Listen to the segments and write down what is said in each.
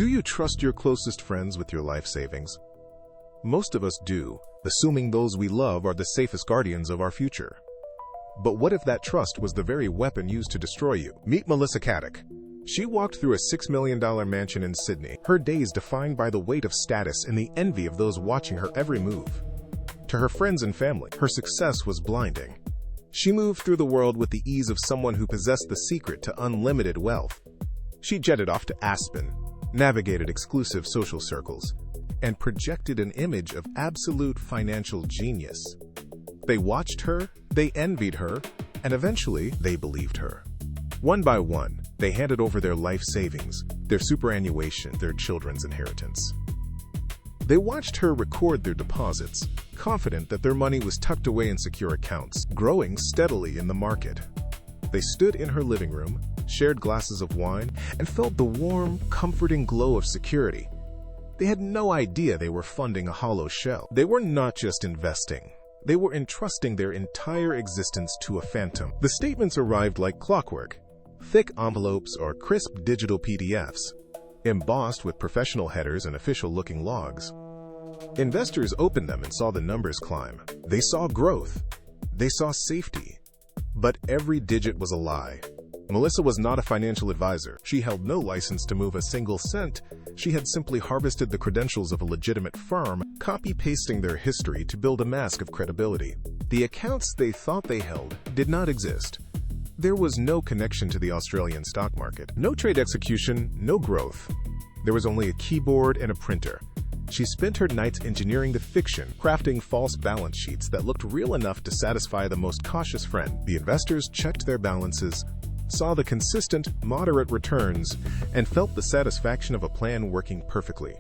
Do you trust your closest friends with your life savings? Most of us do, assuming those we love are the safest guardians of our future. But what if that trust was the very weapon used to destroy you? Meet Melissa Caddick. She walked through a $6 million mansion in Sydney, her days defined by the weight of status and the envy of those watching her every move. To her friends and family, her success was blinding. She moved through the world with the ease of someone who possessed the secret to unlimited wealth. She jetted off to Aspen, navigated exclusive social circles, and projected an image of absolute financial genius. They watched her, they envied her, and eventually they believed her. One by one, they handed over their life savings, their superannuation, their children's inheritance. They watched her record their deposits, confident that their money was tucked away in secure accounts, growing steadily in the market. They stood in her living room, shared glasses of wine, and felt the warm, comforting glow of security. They had no idea they were funding a hollow shell. They were not just investing. They were entrusting their entire existence to a phantom. The statements arrived like clockwork, thick envelopes or crisp digital PDFs, embossed with professional headers and official-looking logs. Investors opened them and saw the numbers climb. They saw growth. They saw safety. But every digit was a lie. Melissa was not a financial advisor. She held no license to move a single cent. She had simply harvested the credentials of a legitimate firm, copy-pasting their history to build a mask of credibility. The accounts they thought they held did not exist. There was no connection to the Australian stock market, no trade execution, no growth. There was only a keyboard and a printer. She spent her nights engineering the fiction, crafting false balance sheets that looked real enough to satisfy the most cautious friend. The investors checked their balances, saw the consistent, moderate returns, and felt the satisfaction of a plan working perfectly.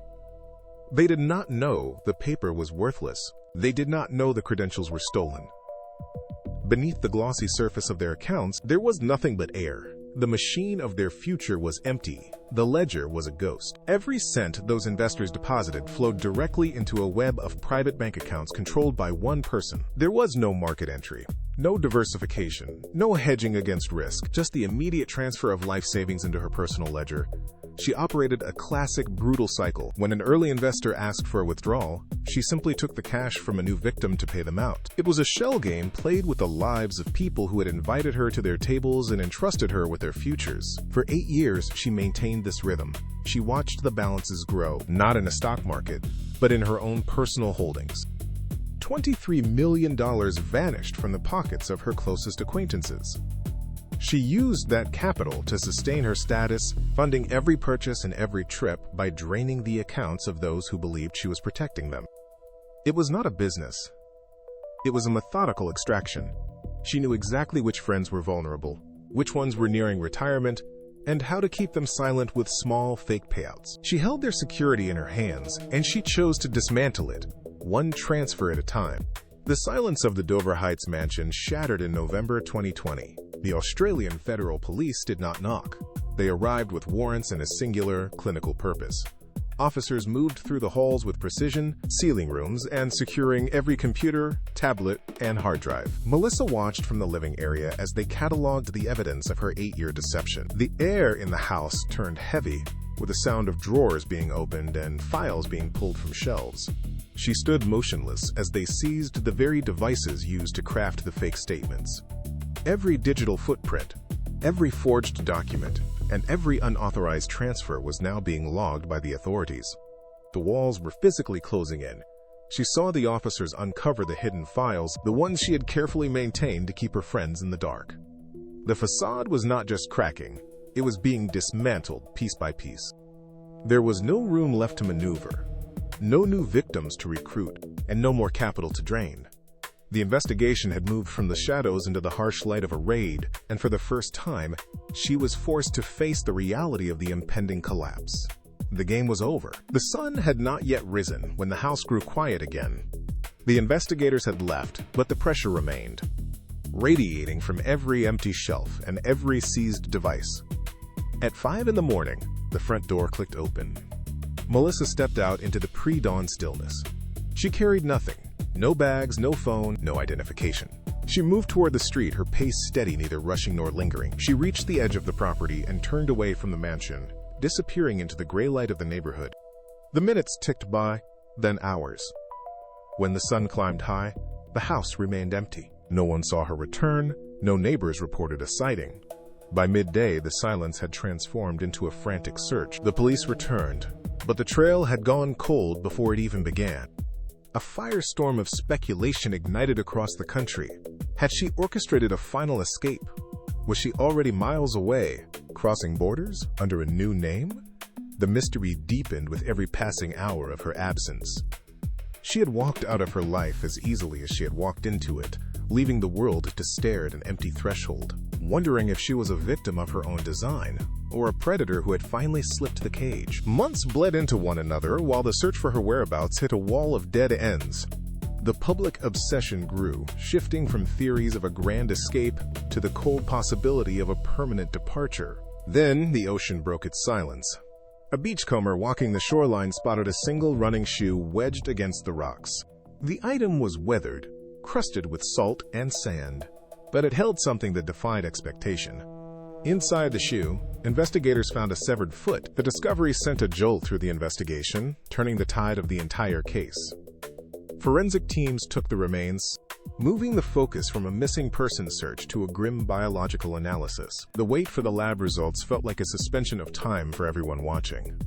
They did not know the paper was worthless. They did not know the credentials were stolen. Beneath the glossy surface of their accounts, there was nothing but air. The machine of their future was empty. The ledger was a ghost. Every cent those investors deposited flowed directly into a web of private bank accounts controlled by one person. There was no market entry, no diversification, no hedging against risk, just the immediate transfer of life savings into her personal ledger. She operated a classic brutal cycle. When an early investor asked for a withdrawal, she simply took the cash from a new victim to pay them out. It was a shell game played with the lives of people who had invited her to their tables and entrusted her with their futures. For 8 years, she maintained this rhythm. She watched the balances grow, not in a stock market, but in her own personal holdings. $23 million vanished from the pockets of her closest acquaintances. She used that capital to sustain her status, funding every purchase and every trip by draining the accounts of those who believed she was protecting them. It was not a business. It was a methodical extraction. She knew exactly which friends were vulnerable, which ones were nearing retirement, and how to keep them silent with small, fake payouts. She held their security in her hands, and she chose to dismantle it, one transfer at a time. The silence of the Dover Heights mansion shattered in November 2020. The Australian Federal Police did not knock. They arrived with warrants and a singular, clinical purpose. Officers moved through the halls with precision, sealing rooms, and securing every computer, tablet, and hard drive. Melissa watched from the living area as they cataloged the evidence of her 8-year deception. The air in the house turned heavy, with the sound of drawers being opened and files being pulled from shelves. She stood motionless as they seized the very devices used to craft the fake statements. Every digital footprint, every forged document, and every unauthorized transfer was now being logged by the authorities. The walls were physically closing in. She saw the officers uncover the hidden files, the ones she had carefully maintained to keep her friends in the dark. The facade was not just cracking, it was being dismantled piece by piece. There was no room left to maneuver, no new victims to recruit, and no more capital to drain. The investigation had moved from the shadows into the harsh light of a raid, and for the first time, she was forced to face the reality of the impending collapse. The game was over. The sun had not yet risen when the house grew quiet again. The investigators had left, but the pressure remained, radiating from every empty shelf and every seized device. At 5 in the morning, the front door clicked open. Melissa stepped out into the pre-dawn stillness. She carried nothing. No bags, no phone, no identification. She moved toward the street, her pace steady, neither rushing nor lingering. She reached the edge of the property and turned away from the mansion, disappearing into the gray light of the neighborhood. The minutes ticked by, then hours. When the sun climbed high, the house remained empty. No one saw her return, no neighbors reported a sighting. By midday, the silence had transformed into a frantic search. The police returned, but the trail had gone cold before it even began. A firestorm of speculation ignited across the country. Had she orchestrated a final escape? Was she already miles away, crossing borders under a new name? The mystery deepened with every passing hour of her absence. She had walked out of her life as easily as she had walked into it, leaving the world to stare at an empty threshold, wondering if she was a victim of her own design, or a predator who had finally slipped the cage. Months bled into one another while the search for her whereabouts hit a wall of dead ends. The public obsession grew, shifting from theories of a grand escape to the cold possibility of a permanent departure. Then the ocean broke its silence. A beachcomber walking the shoreline spotted a single running shoe wedged against the rocks. The item was weathered, crusted with salt and sand, but it held something that defied expectation. Inside the shoe, investigators found a severed foot. The discovery sent a jolt through the investigation, turning the tide of the entire case. Forensic teams took the remains, moving the focus from a missing person search to a grim biological analysis. The wait for the lab results felt like a suspension of time for everyone watching.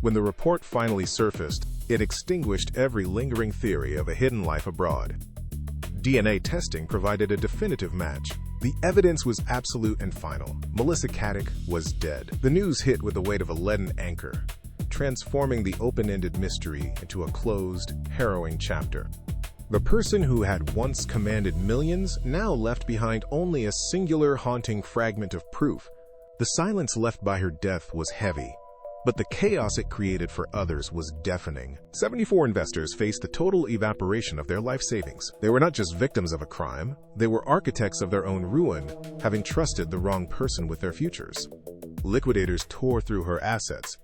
When the report finally surfaced, it extinguished every lingering theory of a hidden life abroad. DNA testing provided a definitive match. The evidence was absolute and final. Melissa Caddick was dead. The news hit with the weight of a leaden anchor, transforming the open-ended mystery into a closed, harrowing chapter. The person who had once commanded millions now left behind only a singular haunting fragment of proof. The silence left by her death was heavy, but the chaos it created for others was deafening. 74 investors faced the total evaporation of their life savings. They were not just victims of a crime, they were architects of their own ruin, having trusted the wrong person with their futures. Liquidators tore through her assets,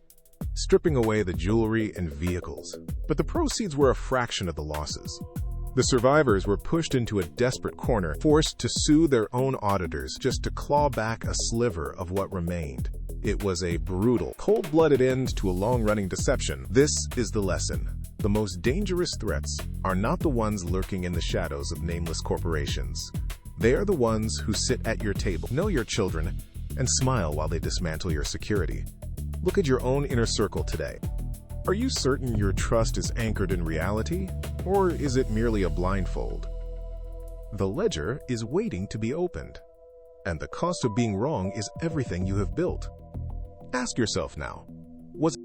stripping away the jewelry and vehicles. But the proceeds were a fraction of the losses. The survivors were pushed into a desperate corner, forced to sue their own auditors just to claw back a sliver of what remained. It was a brutal, cold-blooded end to a long-running deception. This is the lesson. The most dangerous threats are not the ones lurking in the shadows of nameless corporations. They are the ones who sit at your table, know your children, and smile while they dismantle your security. Look at your own inner circle today. Are you certain your trust is anchored in reality, or is it merely a blindfold? The ledger is waiting to be opened, and the cost of being wrong is everything you have built. Ask yourself now, was